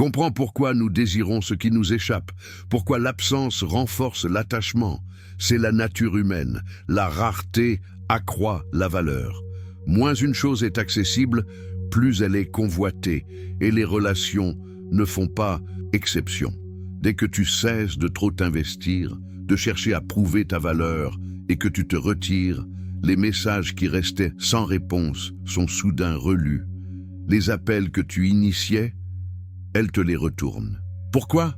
Comprends pourquoi nous désirons ce qui nous échappe, pourquoi l'absence renforce l'attachement. C'est la nature humaine. La rareté accroît la valeur. Moins une chose est accessible, plus elle est convoitée, et les relations ne font pas exception. Dès que tu cesses de trop t'investir, de chercher à prouver ta valeur, et que tu te retires, les messages qui restaient sans réponse sont soudain relus. Les appels que tu initiais, elle te les retourne. Pourquoi?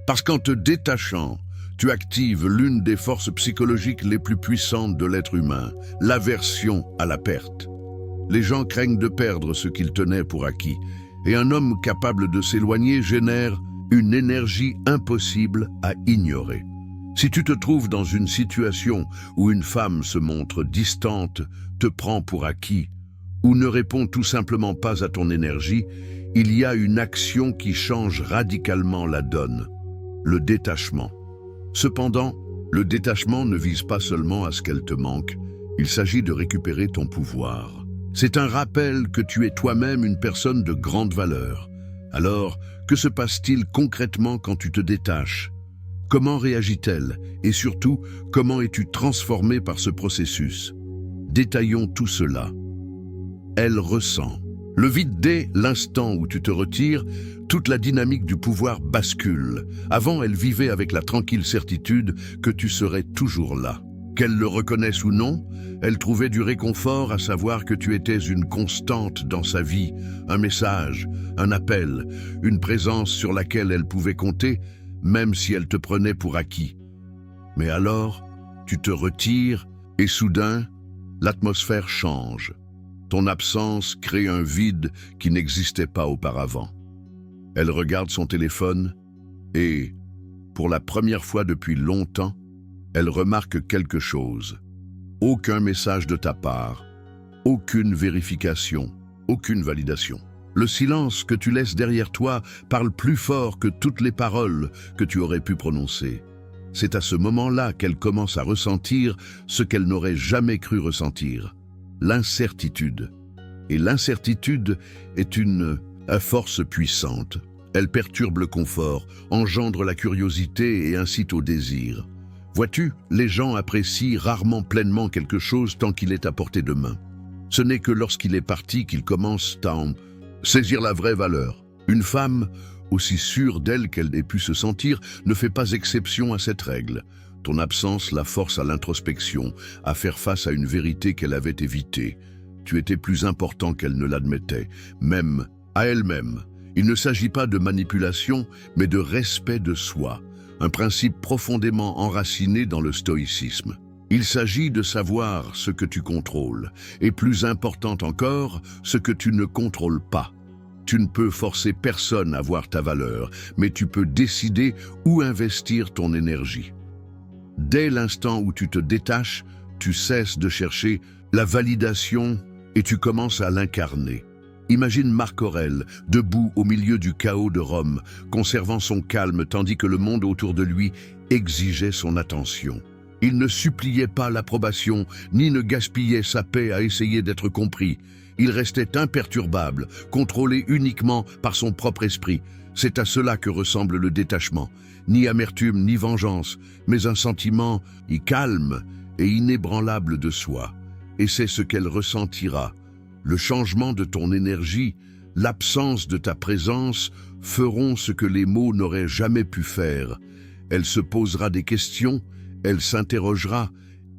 Parce qu'en te détachant, tu actives l'une des forces psychologiques les plus puissantes de l'être humain, l'aversion à la perte. Les gens craignent de perdre ce qu'ils tenaient pour acquis, et un homme capable de s'éloigner génère une énergie impossible à ignorer. Si tu te trouves dans une situation où une femme se montre distante, te prend pour acquis, ou ne répond tout simplement pas à ton énergie, il y a une action qui change radicalement la donne, le détachement. Cependant, le détachement ne vise pas seulement à ce qu'elle te manque, il s'agit de récupérer ton pouvoir. C'est un rappel que tu es toi-même une personne de grande valeur. Alors, que se passe-t-il concrètement quand tu te détaches? Comment réagit-elle? Et surtout, comment es-tu transformé par ce processus? Détaillons tout cela. Elle ressent. Le vide dès l'instant où tu te retires, toute la dynamique du pouvoir bascule. Avant, elle vivait avec la tranquille certitude que tu serais toujours là. Qu'elle le reconnaisse ou non, elle trouvait du réconfort à savoir que tu étais une constante dans sa vie, un message, un appel, une présence sur laquelle elle pouvait compter, même si elle te prenait pour acquis. Mais alors, tu te retires et soudain, l'atmosphère change. Ton absence crée un vide qui n'existait pas auparavant. Elle regarde son téléphone et, pour la première fois depuis longtemps, elle remarque quelque chose. Aucun message de ta part, aucune vérification, aucune validation. Le silence que tu laisses derrière toi parle plus fort que toutes les paroles que tu aurais pu prononcer. C'est à ce moment-là qu'elle commence à ressentir ce qu'elle n'aurait jamais cru ressentir, l'incertitude. Et l'incertitude est une force puissante. Elle perturbe le confort, engendre la curiosité et incite au désir. Vois-tu, les gens apprécient rarement pleinement quelque chose tant qu'il est à portée de main. Ce n'est que lorsqu'il est parti qu'ils commencent à en saisir la vraie valeur. Une femme, aussi sûre d'elle qu'elle ait pu se sentir, ne fait pas exception à cette règle. Ton absence la force à l'introspection, à faire face à une vérité qu'elle avait évitée. Tu étais plus important qu'elle ne l'admettait, même à elle-même. Il ne s'agit pas de manipulation, mais de respect de soi, un principe profondément enraciné dans le stoïcisme. Il s'agit de savoir ce que tu contrôles, et plus important encore, ce que tu ne contrôles pas. Tu ne peux forcer personne à voir ta valeur, mais tu peux décider où investir ton énergie. Dès l'instant où tu te détaches, tu cesses de chercher la validation et tu commences à l'incarner. Imagine Marc Aurèle, debout au milieu du chaos de Rome, conservant son calme tandis que le monde autour de lui exigeait son attention. Il ne suppliait pas l'approbation, ni ne gaspillait sa paix à essayer d'être compris. Il restait imperturbable, contrôlé uniquement par son propre esprit. C'est à cela que ressemble le détachement. Ni amertume, ni vengeance, mais un sentiment calme et inébranlable de soi. Et c'est ce qu'elle ressentira. Le changement de ton énergie, l'absence de ta présence feront ce que les mots n'auraient jamais pu faire. Elle se posera des questions, elle s'interrogera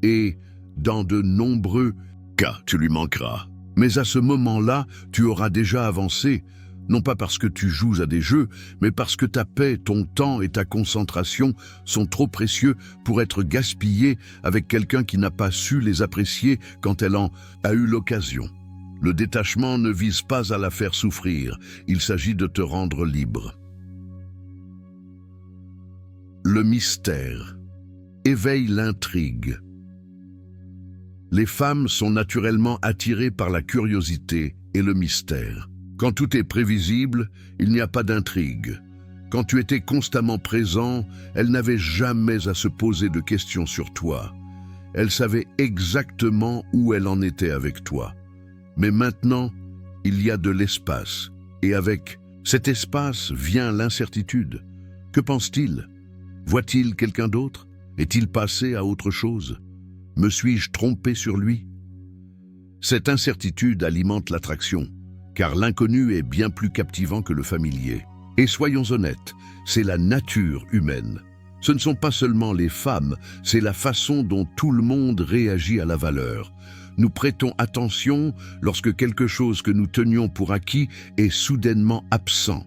et, dans de nombreux cas, tu lui manqueras. Mais à ce moment-là, tu auras déjà avancé, non pas parce que tu joues à des jeux, mais parce que ta paix, ton temps et ta concentration sont trop précieux pour être gaspillés avec quelqu'un qui n'a pas su les apprécier quand elle en a eu l'occasion. Le détachement ne vise pas à la faire souffrir, il s'agit de te rendre libre. Le mystère éveille l'intrigue. Les femmes sont naturellement attirées par la curiosité et le mystère. Quand tout est prévisible, il n'y a pas d'intrigue. Quand tu étais constamment présent, elle n'avait jamais à se poser de questions sur toi. Elle savait exactement où elle en était avec toi. Mais maintenant, il y a de l'espace, et avec Cet espace vient l'incertitude. Que pense-t-il? Voit-il quelqu'un d'autre? Est-il passé à autre chose? Me suis-je trompé sur lui? Cette incertitude alimente l'attraction, car l'inconnu est bien plus captivant que le familier. Et soyons honnêtes, c'est la nature humaine. Ce ne sont pas seulement les femmes, c'est la façon dont tout le monde réagit à la valeur. Nous prêtons attention lorsque quelque chose que nous tenions pour acquis est soudainement absent.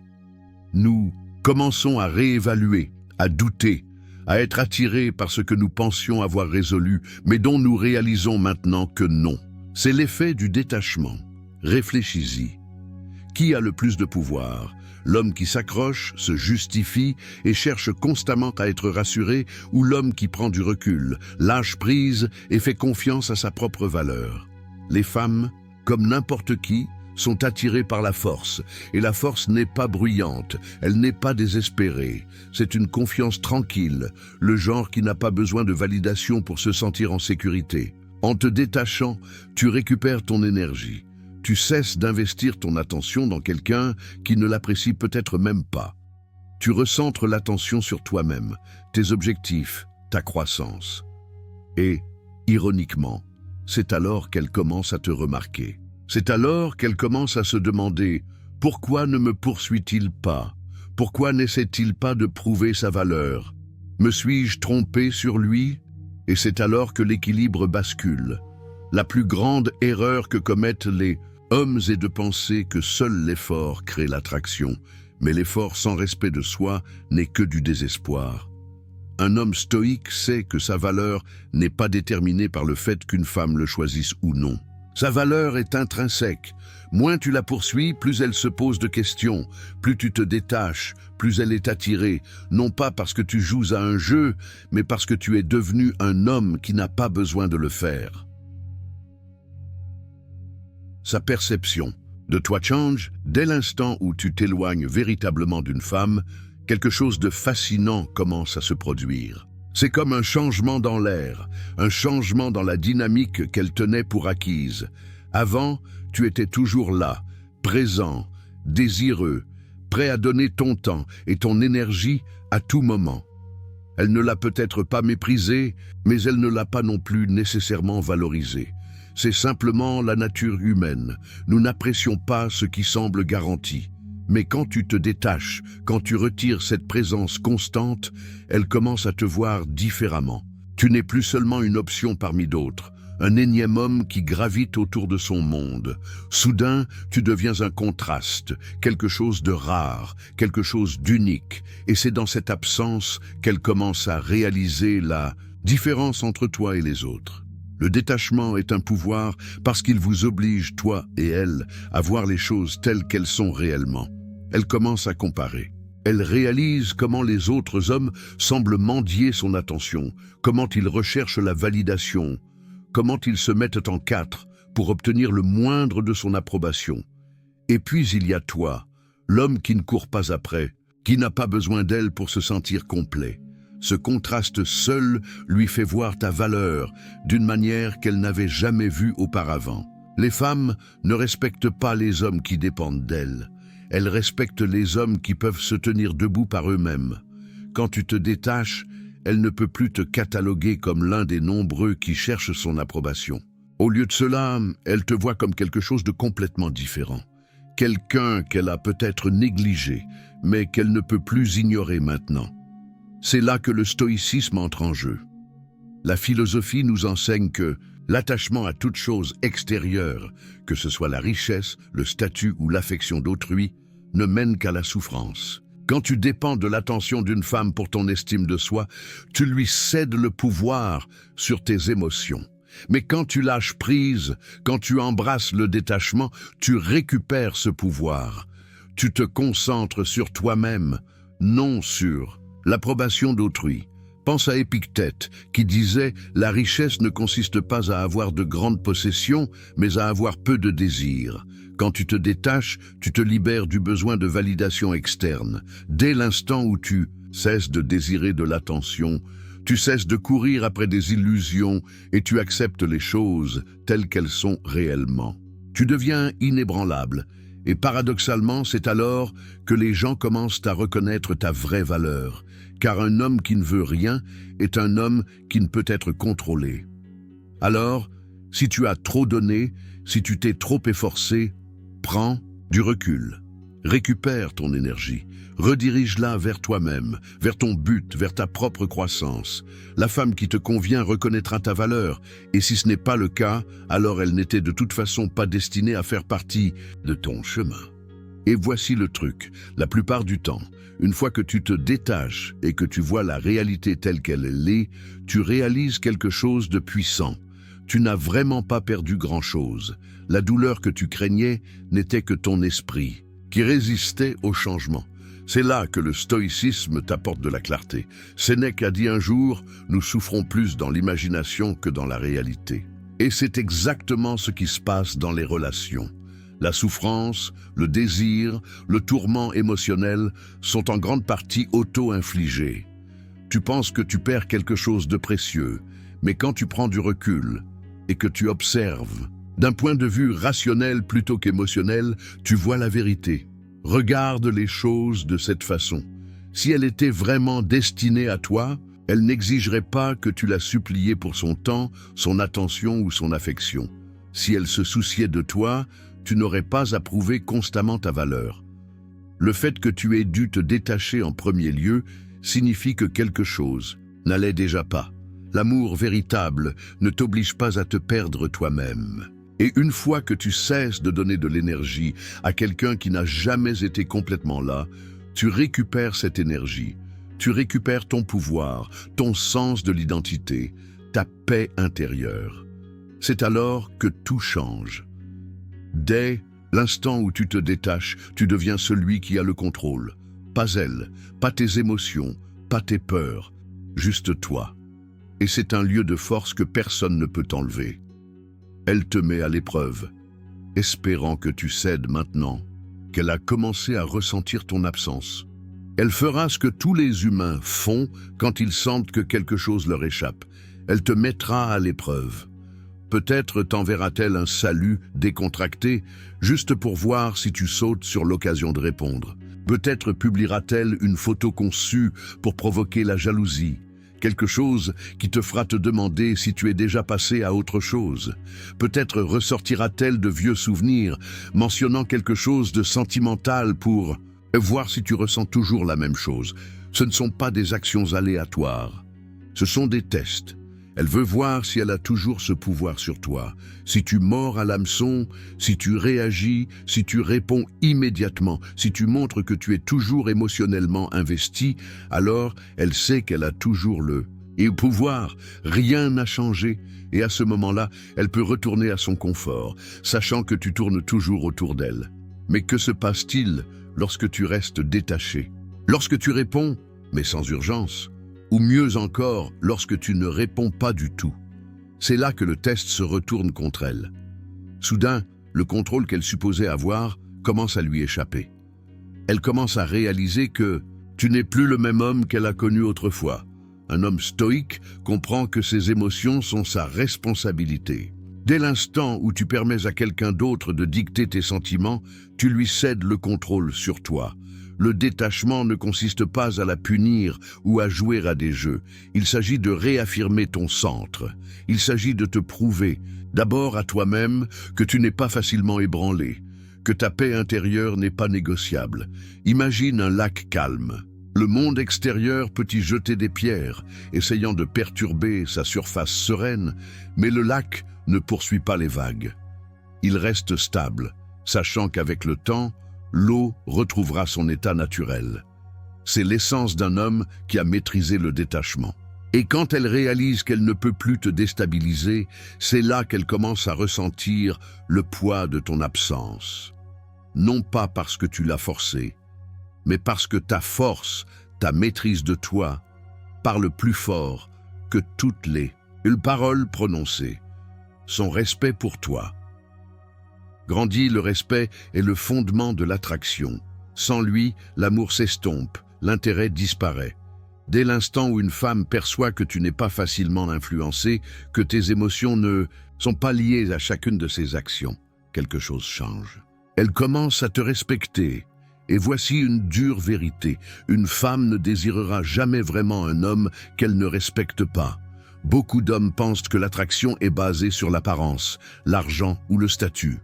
Nous commençons à réévaluer, à douter, à être attirés par ce que nous pensions avoir résolu, mais dont nous réalisons maintenant que non. C'est l'effet du détachement. Réfléchis-y. Qui a le plus de pouvoir? L'homme qui s'accroche, se justifie et cherche constamment à être rassuré, ou l'homme qui prend du recul, lâche prise et fait confiance à sa propre valeur? Les femmes, comme n'importe qui, sont attirées par la force, et la force n'est pas bruyante, elle n'est pas désespérée. C'est une confiance tranquille, le genre qui n'a pas besoin de validation pour se sentir en sécurité. En te détachant, tu récupères ton énergie. Tu cesses d'investir ton attention dans quelqu'un qui ne l'apprécie peut-être même pas. Tu recentres l'attention sur toi-même, tes objectifs, ta croissance. Et, ironiquement, c'est alors qu'elle commence à te remarquer. C'est alors qu'elle commence à se demander « Pourquoi ne me poursuit-il pas? Pourquoi n'essaie-t-il pas de prouver sa valeur? Me suis-je trompé sur lui ?» Et c'est alors que l'équilibre bascule. La plus grande erreur que commettent les hommes est de penser que seul l'effort crée l'attraction, mais l'effort sans respect de soi n'est que du désespoir. Un homme stoïque sait que sa valeur n'est pas déterminée par le fait qu'une femme le choisisse ou non. Sa valeur est intrinsèque. Moins tu la poursuis, plus elle se pose de questions. Plus tu te détaches, plus elle est attirée, non pas parce que tu joues à un jeu, mais parce que tu es devenu un homme qui n'a pas besoin de le faire. Sa perception de toi change dès l'instant où tu t'éloignes véritablement d'une femme. Quelque chose de fascinant commence à se produire. C'est comme un changement dans l'air, un changement dans la dynamique qu'elle tenait pour acquise. Avant, tu étais toujours là, présent, désireux, prêt à donner ton temps et ton énergie à tout moment. Elle ne l'a peut-être pas méprisé, mais elle ne l'a pas non plus nécessairement valorisé. C'est simplement la nature humaine. Nous n'apprécions pas ce qui semble garanti. Mais quand tu te détaches, quand tu retires cette présence constante, elle commence à te voir différemment. Tu n'es plus seulement une option parmi d'autres, un énième homme qui gravite autour de son monde. Soudain, tu deviens un contraste, quelque chose de rare, quelque chose d'unique. Et c'est dans cette absence qu'elle commence à réaliser la différence entre toi et les autres. Le détachement est un pouvoir parce qu'il vous oblige, toi et elle, à voir les choses telles qu'elles sont réellement. Elle commence à comparer. Elle réalise comment les autres hommes semblent mendier son attention, comment ils recherchent la validation, comment ils se mettent en quatre pour obtenir le moindre de son approbation. Et puis il y a toi, l'homme qui ne court pas après, qui n'a pas besoin d'elle pour se sentir complet. Ce contraste seul lui fait voir ta valeur d'une manière qu'elle n'avait jamais vue auparavant. Les femmes ne respectent pas les hommes qui dépendent d'elles. Elles respectent les hommes qui peuvent se tenir debout par eux-mêmes. Quand tu te détaches, elle ne peut plus te cataloguer comme l'un des nombreux qui cherchent son approbation. Au lieu de cela, elle te voit comme quelque chose de complètement différent. Quelqu'un qu'elle a peut-être négligé, mais qu'elle ne peut plus ignorer maintenant. C'est là que le stoïcisme entre en jeu. La philosophie nous enseigne que l'attachement à toute chose extérieure, que ce soit la richesse, le statut ou l'affection d'autrui, ne mène qu'à la souffrance. Quand tu dépends de l'attention d'une femme pour ton estime de soi, tu lui cèdes le pouvoir sur tes émotions. Mais quand tu lâches prise, quand tu embrasses le détachement, tu récupères ce pouvoir. Tu te concentres sur toi-même, non sur l'approbation d'autrui. Pense à Épictète, qui disait « La richesse ne consiste pas à avoir de grandes possessions, mais à avoir peu de désirs. Quand tu te détaches, tu te libères du besoin de validation externe. Dès l'instant où tu cesses de désirer de l'attention, tu cesses de courir après des illusions et tu acceptes les choses telles qu'elles sont réellement. Tu deviens inébranlable, Et paradoxalement, c'est alors que les gens commencent à reconnaître ta vraie valeur, car un homme qui ne veut rien est un homme qui ne peut être contrôlé. Alors, si tu as trop donné, si tu t'es trop efforcé, prends du recul. Récupère ton énergie, redirige-la vers toi-même, vers ton but, vers ta propre croissance. La femme qui te convient reconnaîtra ta valeur, et si ce n'est pas le cas, alors elle n'était de toute façon pas destinée à faire partie de ton chemin. Et voici le truc, la plupart du temps, une fois que tu te détaches et que tu vois la réalité telle qu'elle est, tu réalises quelque chose de puissant. Tu n'as vraiment pas perdu grand-chose. La douleur que tu craignais n'était que ton esprit, qui résistait au changement. C'est là que le stoïcisme t'apporte de la clarté. Sénèque a dit un jour, nous souffrons plus dans l'imagination que dans la réalité. Et c'est exactement ce qui se passe dans les relations. La souffrance, le désir, le tourment émotionnel sont en grande partie auto-infligés. Tu penses que tu perds quelque chose de précieux, mais quand tu prends du recul et que tu observes, d'un point de vue rationnel plutôt qu'émotionnel, tu vois la vérité. Regarde les choses de cette façon. Si elle était vraiment destinée à toi, elle n'exigerait pas que tu la suppliais pour son temps, son attention ou son affection. Si elle se souciait de toi, tu n'aurais pas à prouver constamment ta valeur. Le fait que tu aies dû te détacher en premier lieu signifie que quelque chose n'allait déjà pas. L'amour véritable ne t'oblige pas à te perdre toi-même. Et une fois que tu cesses de donner de l'énergie à quelqu'un qui n'a jamais été complètement là, tu récupères cette énergie, tu récupères ton pouvoir, ton sens de l'identité, ta paix intérieure. C'est alors que tout change. Dès l'instant où tu te détaches, tu deviens celui qui a le contrôle. Pas elle, pas tes émotions, pas tes peurs, juste toi. Et c'est un lieu de force que personne ne peut t'enlever. Elle te met à l'épreuve, espérant que tu cèdes maintenant, qu'elle a commencé à ressentir ton absence. Elle fera ce que tous les humains font quand ils sentent que quelque chose leur échappe. Elle te mettra à l'épreuve. Peut-être t'enverra-t-elle un salut décontracté, juste pour voir si tu sautes sur l'occasion de répondre. Peut-être publiera-t-elle une photo conçue pour provoquer la jalousie. Quelque chose qui te fera te demander si tu es déjà passé à autre chose. Peut-être ressortira-t-elle de vieux souvenirs, mentionnant quelque chose de sentimental pour voir si tu ressens toujours la même chose. Ce ne sont pas des actions aléatoires, ce sont des tests. Elle veut voir si elle a toujours ce pouvoir sur toi, si tu mords à l'hameçon, si tu réagis, si tu réponds immédiatement, si tu montres que tu es toujours émotionnellement investi, alors elle sait qu'elle a toujours le pouvoir. Rien n'a changé, et à ce moment-là, elle peut retourner à son confort, sachant que tu tournes toujours autour d'elle. Mais que se passe-t-il lorsque tu restes détaché? Lorsque tu réponds, mais sans urgence, ou mieux encore, lorsque tu ne réponds pas du tout. C'est là que le test se retourne contre elle. Soudain, le contrôle qu'elle supposait avoir commence à lui échapper. Elle commence à réaliser que tu n'es plus le même homme qu'elle a connu autrefois. Un homme stoïque comprend que ses émotions sont sa responsabilité. Dès l'instant où tu permets à quelqu'un d'autre de dicter tes sentiments, tu lui cèdes le contrôle sur toi. Le détachement ne consiste pas à la punir ou à jouer à des jeux. Il s'agit de réaffirmer ton centre. Il s'agit de te prouver, d'abord à toi-même, que tu n'es pas facilement ébranlé, que ta paix intérieure n'est pas négociable. Imagine un lac calme. Le monde extérieur peut y jeter des pierres, essayant de perturber sa surface sereine, mais le lac ne poursuit pas les vagues. Il reste stable, sachant qu'avec le temps, l'eau retrouvera son état naturel. C'est l'essence d'un homme qui a maîtrisé le détachement. Et quand elle réalise qu'elle ne peut plus te déstabiliser, c'est là qu'elle commence à ressentir le poids de ton absence. Non pas parce que tu l'as forcé, mais parce que ta force, ta maîtrise de toi, parle plus fort que toutes les paroles prononcées. Son respect pour toi. Grandit, le respect est le fondement de l'attraction. Sans lui, l'amour s'estompe, l'intérêt disparaît. Dès l'instant où une femme perçoit que tu n'es pas facilement influencé, que tes émotions ne sont pas liées à chacune de ses actions, quelque chose change. Elle commence à te respecter. Et voici une dure vérité. Une femme ne désirera jamais vraiment un homme qu'elle ne respecte pas. Beaucoup d'hommes pensent que l'attraction est basée sur l'apparence, l'argent ou le statut.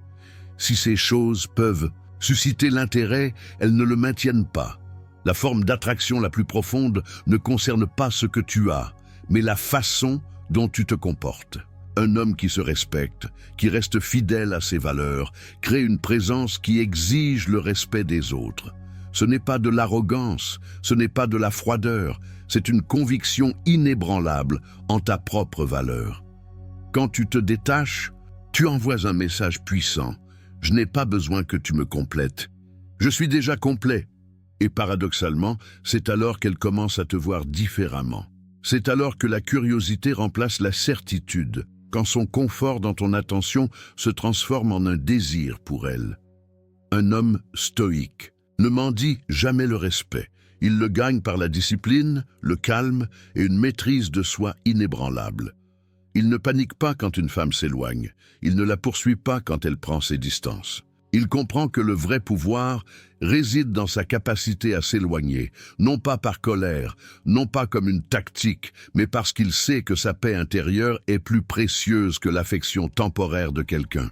Si ces choses peuvent susciter l'intérêt, elles ne le maintiennent pas. La forme d'attraction la plus profonde ne concerne pas ce que tu as, mais la façon dont tu te comportes. Un homme qui se respecte, qui reste fidèle à ses valeurs, crée une présence qui exige le respect des autres. Ce n'est pas de l'arrogance, ce n'est pas de la froideur, c'est une conviction inébranlable en ta propre valeur. Quand tu te détaches, tu envoies un message puissant. Je n'ai pas besoin que tu me complètes. Je suis déjà complet. Et paradoxalement, c'est alors qu'elle commence à te voir différemment. C'est alors que la curiosité remplace la certitude, quand son confort dans ton attention se transforme en un désir pour elle. Un homme stoïque ne mendie jamais le respect. Il le gagne par la discipline, le calme et une maîtrise de soi inébranlable. Il ne panique pas quand une femme s'éloigne. Il ne la poursuit pas quand elle prend ses distances. Il comprend que le vrai pouvoir réside dans sa capacité à s'éloigner, non pas par colère, non pas comme une tactique, mais parce qu'il sait que sa paix intérieure est plus précieuse que l'affection temporaire de quelqu'un.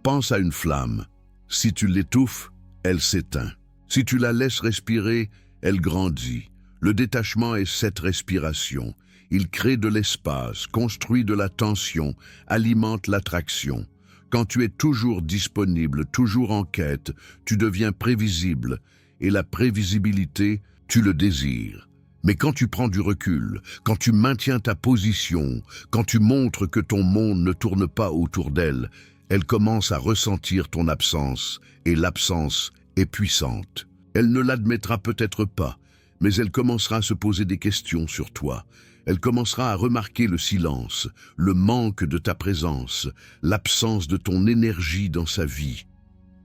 Pense à une flamme. Si tu l'étouffes, elle s'éteint. Si tu la laisses respirer, elle grandit. Le détachement est cette respiration. Il crée de l'espace, construit de la tension, alimente l'attraction. Quand tu es toujours disponible, toujours en quête, tu deviens prévisible, et la prévisibilité, tu le désires. Mais quand tu prends du recul, quand tu maintiens ta position, quand tu montres que ton monde ne tourne pas autour d'elle, elle commence à ressentir ton absence, et l'absence est puissante. Elle ne l'admettra peut-être pas, mais elle commencera à se poser des questions sur toi. Elle commencera à remarquer le silence, le manque de ta présence, l'absence de ton énergie dans sa vie.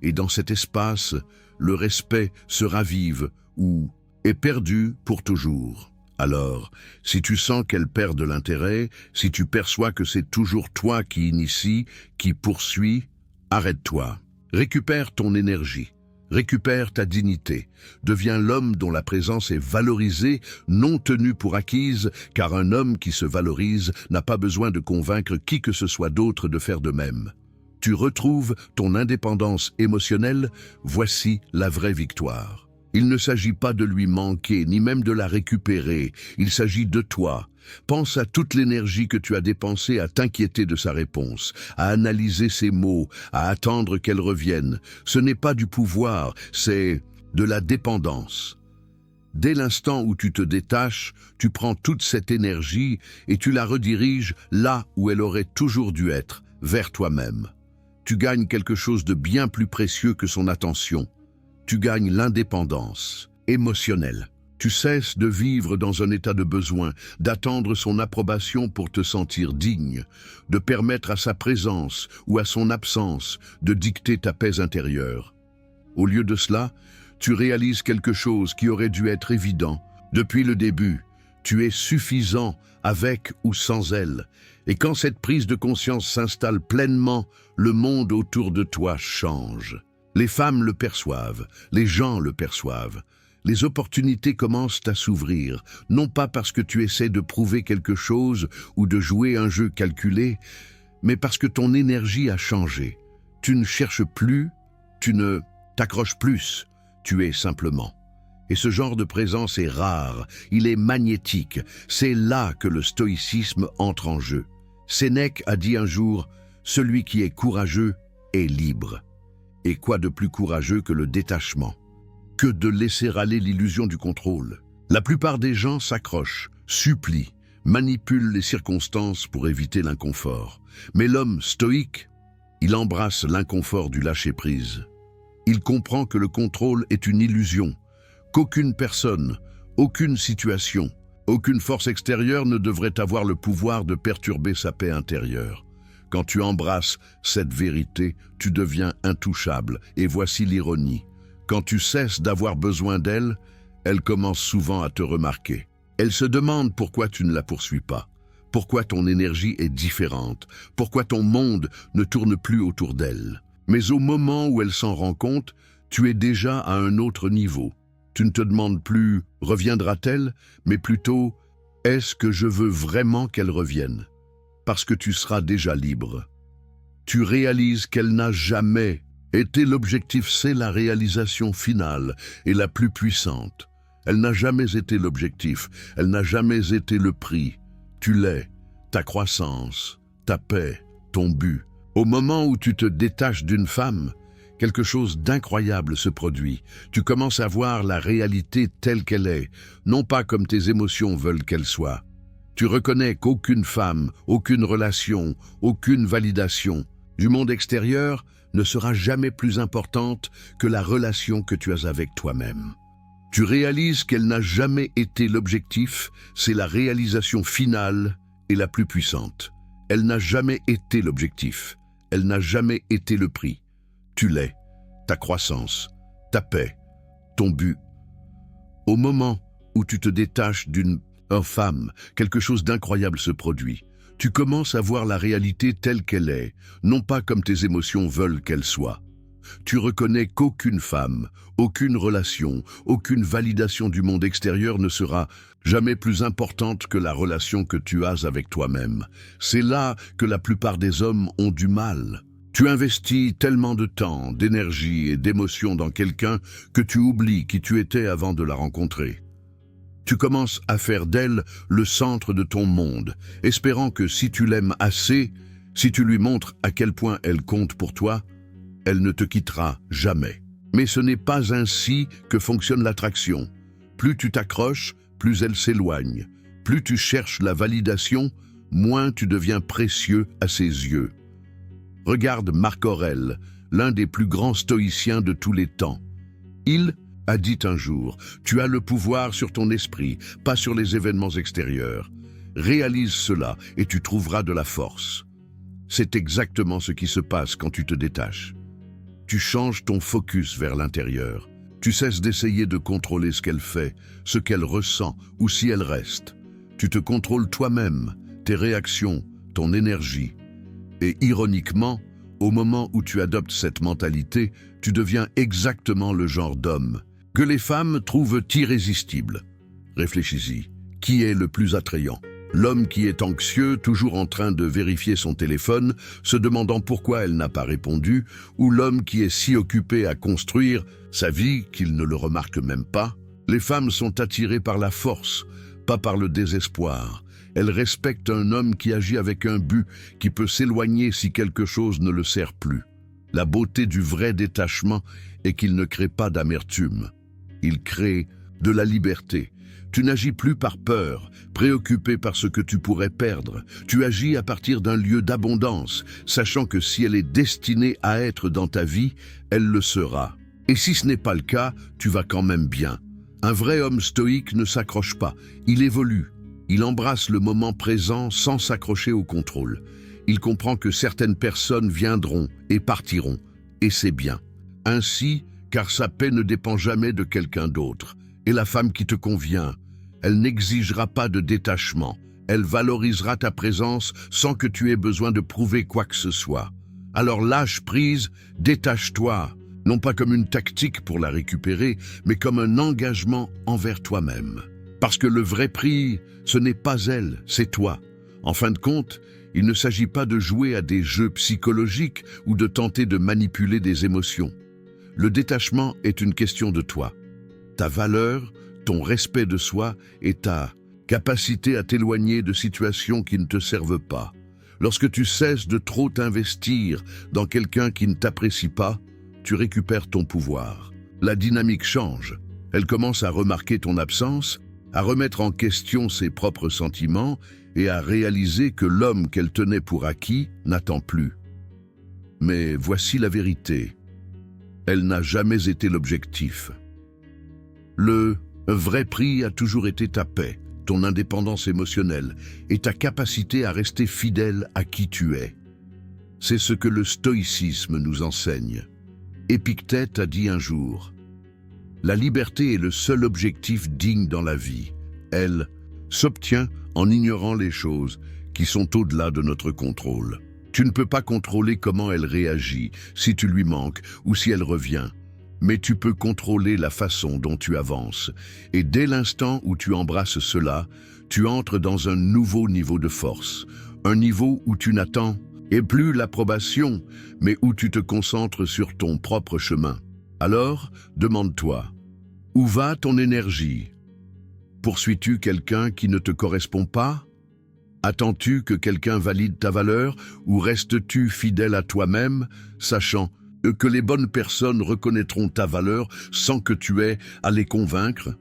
Et dans cet espace, le respect se ravive ou est perdu pour toujours. Alors, si tu sens qu'elle perd de l'intérêt, si tu perçois que c'est toujours toi qui initie, qui poursuit, arrête-toi. Récupère ton énergie. Récupère ta dignité, deviens l'homme dont la présence est valorisée, non tenue pour acquise, car un homme qui se valorise n'a pas besoin de convaincre qui que ce soit d'autre de faire de même. Tu retrouves ton indépendance émotionnelle, voici la vraie victoire. Il ne s'agit pas de lui manquer, ni même de la récupérer, il s'agit de toi. Pense à toute l'énergie que tu as dépensée à t'inquiéter de sa réponse, à analyser ses mots, à attendre qu'elle revienne. Ce n'est pas du pouvoir, c'est de la dépendance. Dès l'instant où tu te détaches, tu prends toute cette énergie et tu la rediriges là où elle aurait toujours dû être, vers toi-même. Tu gagnes quelque chose de bien plus précieux que son attention. Tu gagnes l'indépendance émotionnelle. Tu cesses de vivre dans un état de besoin, d'attendre son approbation pour te sentir digne, de permettre à sa présence ou à son absence de dicter ta paix intérieure. Au lieu de cela, tu réalises quelque chose qui aurait dû être évident. Depuis le début, tu es suffisant avec ou sans elle. Et quand cette prise de conscience s'installe pleinement, le monde autour de toi change. Les femmes le perçoivent, les gens le perçoivent. Les opportunités commencent à s'ouvrir, non pas parce que tu essaies de prouver quelque chose ou de jouer un jeu calculé, mais parce que ton énergie a changé. Tu ne cherches plus, tu ne t'accroches plus, tu es simplement. Et ce genre de présence est rare, il est magnétique. C'est là que le stoïcisme entre en jeu. Sénèque a dit un jour « Celui qui est courageux est libre ». Et quoi de plus courageux que le détachement? Que de laisser aller l'illusion du contrôle. La plupart des gens s'accrochent, supplient, manipulent les circonstances pour éviter l'inconfort. Mais l'homme stoïque, il embrasse l'inconfort du lâcher-prise. Il comprend que le contrôle est une illusion, qu'aucune personne, aucune situation, aucune force extérieure ne devrait avoir le pouvoir de perturber sa paix intérieure. Quand tu embrasses cette vérité, tu deviens intouchable. Et voici l'ironie. Quand tu cesses d'avoir besoin d'elle, elle commence souvent à te remarquer. Elle se demande pourquoi tu ne la poursuis pas, pourquoi ton énergie est différente, pourquoi ton monde ne tourne plus autour d'elle. Mais au moment où elle s'en rend compte, tu es déjà à un autre niveau. Tu ne te demandes plus « reviendra-t-elle ?», mais plutôt « est-ce que je veux vraiment qu'elle revienne ?» Parce que tu seras déjà libre. Tu réalises qu'elle n'a jamais été l'objectif, c'est la réalisation finale et la plus puissante. Elle n'a jamais été l'objectif, elle n'a jamais été le prix. Tu l'es, ta croissance, ta paix, ton but. Au moment où tu te détaches d'une femme, quelque chose d'incroyable se produit. Tu commences à voir la réalité telle qu'elle est, non pas comme tes émotions veulent qu'elle soit. Tu reconnais qu'aucune femme, aucune relation, aucune validation du monde extérieur ne sera jamais plus importante que la relation que tu as avec toi-même. Tu réalises qu'elle n'a jamais été l'objectif, c'est la réalisation finale et la plus puissante. Elle n'a jamais été l'objectif, elle n'a jamais été le prix. Tu l'es, ta croissance, ta paix, ton but. Au moment où tu te détaches d'une femme, quelque chose d'incroyable se produit. Tu commences à voir la réalité telle qu'elle est, non pas comme tes émotions veulent qu'elle soit. Tu reconnais qu'aucune femme, aucune relation, aucune validation du monde extérieur ne sera jamais plus importante que la relation que tu as avec toi-même. C'est là que la plupart des hommes ont du mal. Tu investis tellement de temps, d'énergie et d'émotion dans quelqu'un que tu oublies qui tu étais avant de la rencontrer. Tu commences à faire d'elle le centre de ton monde, espérant que si tu l'aimes assez, si tu lui montres à quel point elle compte pour toi, elle ne te quittera jamais. Mais ce n'est pas ainsi que fonctionne l'attraction. Plus tu t'accroches, plus elle s'éloigne. Plus tu cherches la validation, moins tu deviens précieux à ses yeux. Regarde Marc Aurèle, l'un des plus grands stoïciens de tous les temps. Il a dit un jour, « Tu as le pouvoir sur ton esprit, pas sur les événements extérieurs. Réalise cela et tu trouveras de la force. » C'est exactement ce qui se passe quand tu te détaches. Tu changes ton focus vers l'intérieur. Tu cesses d'essayer de contrôler ce qu'elle fait, ce qu'elle ressent ou si elle reste. Tu te contrôles toi-même, tes réactions, ton énergie. Et ironiquement, au moment où tu adoptes cette mentalité, tu deviens exactement le genre d'homme que les femmes trouvent irrésistible. Réfléchis-y, qui est le plus attrayant? L'homme qui est anxieux, toujours en train de vérifier son téléphone, se demandant pourquoi elle n'a pas répondu, ou l'homme qui est si occupé à construire sa vie qu'il ne le remarque même pas? Les femmes sont attirées par la force, pas par le désespoir. Elles respectent un homme qui agit avec un but, qui peut s'éloigner si quelque chose ne le sert plus. La beauté du vrai détachement est qu'il ne crée pas d'amertume. Il crée de la liberté. Tu n'agis plus par peur, préoccupé par ce que tu pourrais perdre. Tu agis à partir d'un lieu d'abondance, sachant que si elle est destinée à être dans ta vie, elle le sera. Et si ce n'est pas le cas, tu vas quand même bien. Un vrai homme stoïque ne s'accroche pas, il évolue. Il embrasse le moment présent sans s'accrocher au contrôle. Il comprend que certaines personnes viendront et partiront, et c'est bien. Ainsi, car sa paix ne dépend jamais de quelqu'un d'autre. Et la femme qui te convient, elle n'exigera pas de détachement. Elle valorisera ta présence sans que tu aies besoin de prouver quoi que ce soit. Alors lâche prise, détache-toi, non pas comme une tactique pour la récupérer, mais comme un engagement envers toi-même. Parce que le vrai prix, ce n'est pas elle, c'est toi. En fin de compte, il ne s'agit pas de jouer à des jeux psychologiques ou de tenter de manipuler des émotions. Le détachement est une question de toi. Ta valeur, ton respect de soi et ta capacité à t'éloigner de situations qui ne te servent pas. Lorsque tu cesses de trop t'investir dans quelqu'un qui ne t'apprécie pas, tu récupères ton pouvoir. La dynamique change. Elle commence à remarquer ton absence, à remettre en question ses propres sentiments et à réaliser que l'homme qu'elle tenait pour acquis n'attend plus. Mais voici la vérité. Elle n'a jamais été l'objectif. Le vrai prix a toujours été ta paix, ton indépendance émotionnelle et ta capacité à rester fidèle à qui tu es. C'est ce que le stoïcisme nous enseigne. Épictète a dit un jour, « La liberté est le seul objectif digne dans la vie. Elle s'obtient en ignorant les choses qui sont au-delà de notre contrôle. » Tu ne peux pas contrôler comment elle réagit, si tu lui manques ou si elle revient. Mais tu peux contrôler la façon dont tu avances. Et dès l'instant où tu embrasses cela, tu entres dans un nouveau niveau de force. Un niveau où tu n'attends et plus l'approbation, mais où tu te concentres sur ton propre chemin. Alors, demande-toi, où va ton énergie? Poursuis-tu quelqu'un qui ne te correspond pas? Attends-tu que quelqu'un valide ta valeur ou restes-tu fidèle à toi-même, sachant que les bonnes personnes reconnaîtront ta valeur sans que tu aies à les convaincre?